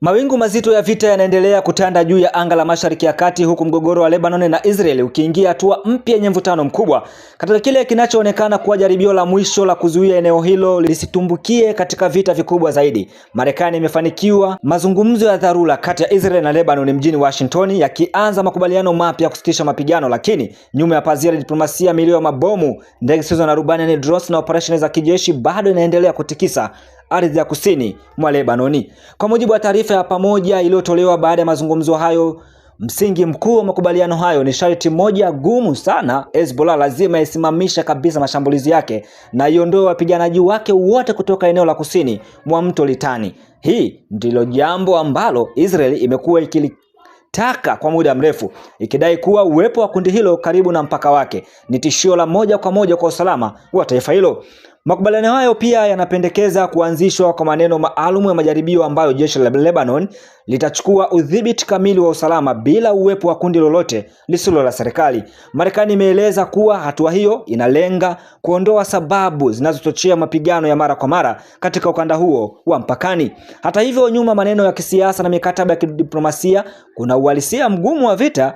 Mawingu mazito ya vita yanaendelea kutanda juu ya anga la Mashariki ya Kati, huku mgogoro wa Lebanon na Israel ukiingia hatua mpya yenye mvutano mkubwa katika kile kinachoonekana kuwa jaribio la mwisho la kuzuia eneo hilo lisitumbukie katika vita vikubwa zaidi. Marekani imefanikiwa mazungumzo ya dharura kati ya Israel na Lebanon mjini Washington, yakianza makubaliano mapya ya kusitisha mapigano, lakini nyuma ya pazia la diplomasia, milio ya mabomu, ndege zisizo na rubani na drones na operesheni za kijeshi bado inaendelea kutikisa ardhi ya kusini mwa Lebanoni. Kwa mujibu wa taarifa ya pamoja iliyotolewa baada ya mazungumzo hayo, msingi mkuu wa makubaliano hayo ni sharti moja gumu sana: Hezbollah lazima isimamisha kabisa mashambulizi yake na iondoe wapiganaji wake wote kutoka eneo la kusini mwa mto Litani. Hii ndilo jambo ambalo Israel imekuwa ikilitaka kwa muda mrefu, ikidai kuwa uwepo wa kundi hilo karibu na mpaka wake ni tishio la moja kwa moja kwa usalama wa taifa hilo. Makubaliano hayo pia yanapendekeza kuanzishwa kwa maneno maalum ya majaribio ambayo jeshi la Lebanon litachukua udhibiti kamili wa usalama bila uwepo wa kundi lolote lisilo la serikali. Marekani imeeleza kuwa hatua hiyo inalenga kuondoa sababu zinazochochea mapigano ya mara kwa mara katika ukanda huo wa mpakani. Hata hivyo, nyuma maneno ya kisiasa na mikataba ya kidiplomasia kuna uhalisia mgumu wa vita.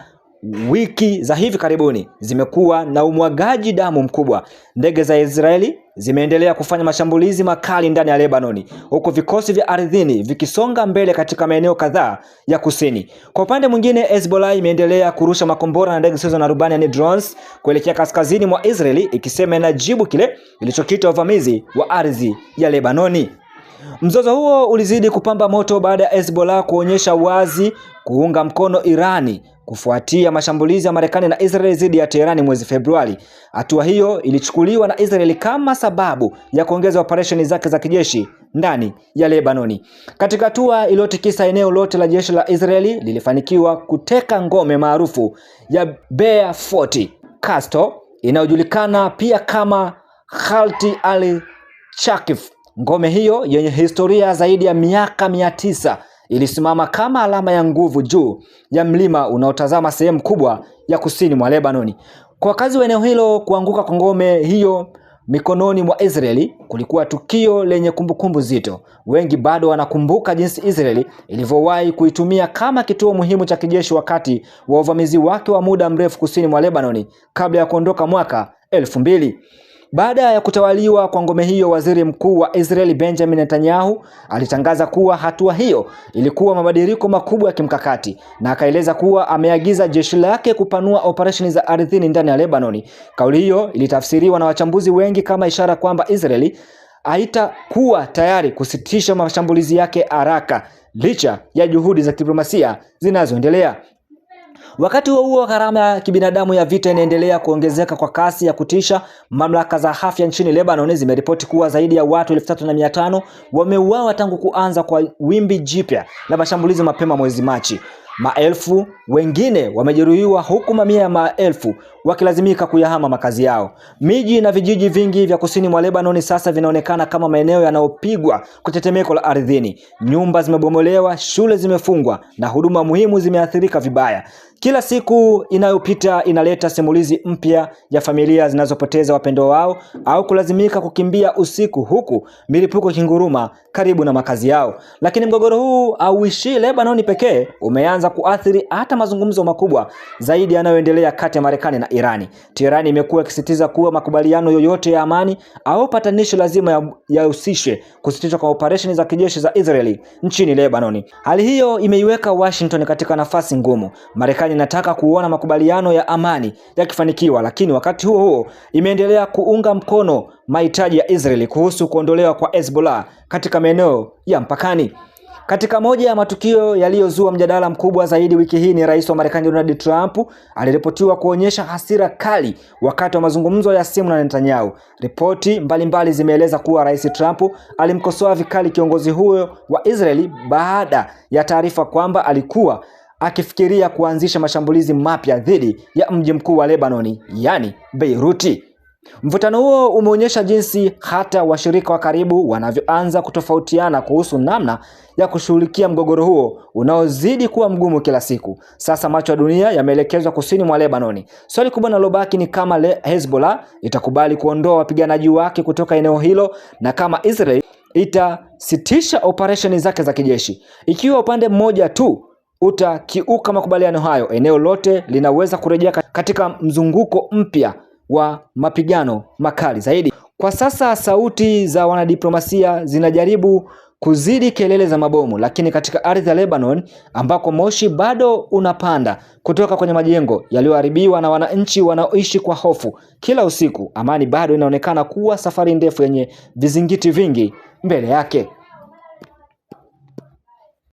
Wiki za hivi karibuni zimekuwa na umwagaji damu mkubwa. Ndege za Israeli zimeendelea kufanya mashambulizi makali ndani ya Lebanoni, huku vikosi vya ardhini vikisonga mbele katika maeneo kadhaa ya kusini. Kwa upande mwingine, Hezbollah imeendelea kurusha makombora na ndege zisizo na rubani, yani drones, kuelekea kaskazini mwa Israeli, ikisema inajibu kile ilichokiita uvamizi wa ardhi ya Lebanoni. Mzozo huo ulizidi kupamba moto baada ya Hezbollah kuonyesha wazi kuunga mkono Irani kufuatia mashambulizi ya Marekani na Israel dhidi ya Tehran mwezi Februari. Hatua hiyo ilichukuliwa na Israel kama sababu ya kuongeza operesheni zake za kijeshi ndani ya Lebanoni. Katika hatua iliyotikisa eneo lote, la jeshi la Israeli lilifanikiwa kuteka ngome maarufu ya Be'er Fort Castle inayojulikana pia kama Khalti al-Chakif. Ngome hiyo yenye historia zaidi ya miaka 900 ilisimama kama alama ya nguvu juu ya mlima unaotazama sehemu kubwa ya kusini mwa Lebanoni. Kwa wakazi wa eneo hilo, kuanguka kwa ngome hiyo mikononi mwa Israeli kulikuwa tukio lenye kumbukumbu zito. Wengi bado wanakumbuka jinsi Israeli ilivyowahi kuitumia kama kituo muhimu cha kijeshi wakati wa uvamizi wake wa muda mrefu kusini mwa Lebanoni kabla ya kuondoka mwaka 2000. Baada ya kutawaliwa kwa ngome hiyo, waziri mkuu wa Israeli Benjamin Netanyahu alitangaza kuwa hatua hiyo ilikuwa mabadiliko makubwa ya kimkakati, na akaeleza kuwa ameagiza jeshi lake kupanua operesheni za ardhini ndani ya Lebanoni. Kauli hiyo ilitafsiriwa na wachambuzi wengi kama ishara kwamba Israeli haitakuwa tayari kusitisha mashambulizi yake haraka licha ya juhudi za diplomasia zinazoendelea. Wakati huo, gharama ya kibinadamu ya vita inaendelea kuongezeka kwa kasi ya kutisha. Mamlaka za afya nchini Lebanon zimeripoti kuwa zaidi ya watu 3500 wameuawa tangu kuanza kwa wimbi jipya la mashambulizi mapema mwezi Machi. Maelfu wengine wamejeruhiwa, huku mamia ya maelfu wakilazimika kuyahama makazi yao. Miji na vijiji vingi vya kusini mwa Lebanon sasa vinaonekana kama maeneo yanayopigwa kwa tetemeko la ardhini. Nyumba zimebomolewa, shule zimefungwa na huduma muhimu zimeathirika vibaya. Kila siku inayopita inaleta simulizi mpya ya familia zinazopoteza wapendwa wao au kulazimika kukimbia usiku, huku milipuko ikinguruma karibu na makazi yao. Lakini mgogoro huu hauishii Lebanon pekee, umeanza kuathiri hata mazungumzo makubwa zaidi yanayoendelea kati ya Marekani na Irani. Tehran imekuwa ikisisitiza kuwa makubaliano yoyote ya amani au patanisho lazima yahusishe kusitishwa kwa operesheni za kijeshi za Israeli nchini Lebanon. Hali hiyo imeiweka Washington katika nafasi ngumu. Marekani inataka kuona makubaliano ya amani yakifanikiwa, lakini wakati huo huo imeendelea kuunga mkono mahitaji ya Israeli kuhusu kuondolewa kwa Hezbollah katika maeneo ya mpakani. Katika moja ya matukio yaliyozua mjadala mkubwa zaidi wiki hii ni rais wa Marekani Donald Trump aliripotiwa kuonyesha hasira kali wakati wa mazungumzo ya simu na Netanyahu. Ripoti mbalimbali zimeeleza kuwa rais Trump alimkosoa vikali kiongozi huyo wa Israeli baada ya taarifa kwamba alikuwa akifikiria kuanzisha mashambulizi mapya dhidi ya mji mkuu wa Lebanoni, yani Beiruti. Mvutano huo umeonyesha jinsi hata washirika wa karibu wanavyoanza kutofautiana kuhusu namna ya kushughulikia mgogoro huo unaozidi kuwa mgumu kila siku. Sasa macho ya dunia yameelekezwa kusini mwa Lebanoni. Swali kubwa linalobaki ni kama Hezbollah itakubali kuondoa wapiganaji wake kutoka eneo hilo, na kama Israel itasitisha operesheni zake za kijeshi. Ikiwa upande mmoja tu utakiuka makubaliano hayo, eneo lote linaweza kurejea katika mzunguko mpya wa mapigano makali zaidi. Kwa sasa sauti za wanadiplomasia zinajaribu kuzidi kelele za mabomu, lakini katika ardhi ya Lebanon ambako moshi bado unapanda kutoka kwenye majengo yaliyoharibiwa na wananchi wanaoishi kwa hofu kila usiku, amani bado inaonekana kuwa safari ndefu yenye vizingiti vingi mbele yake.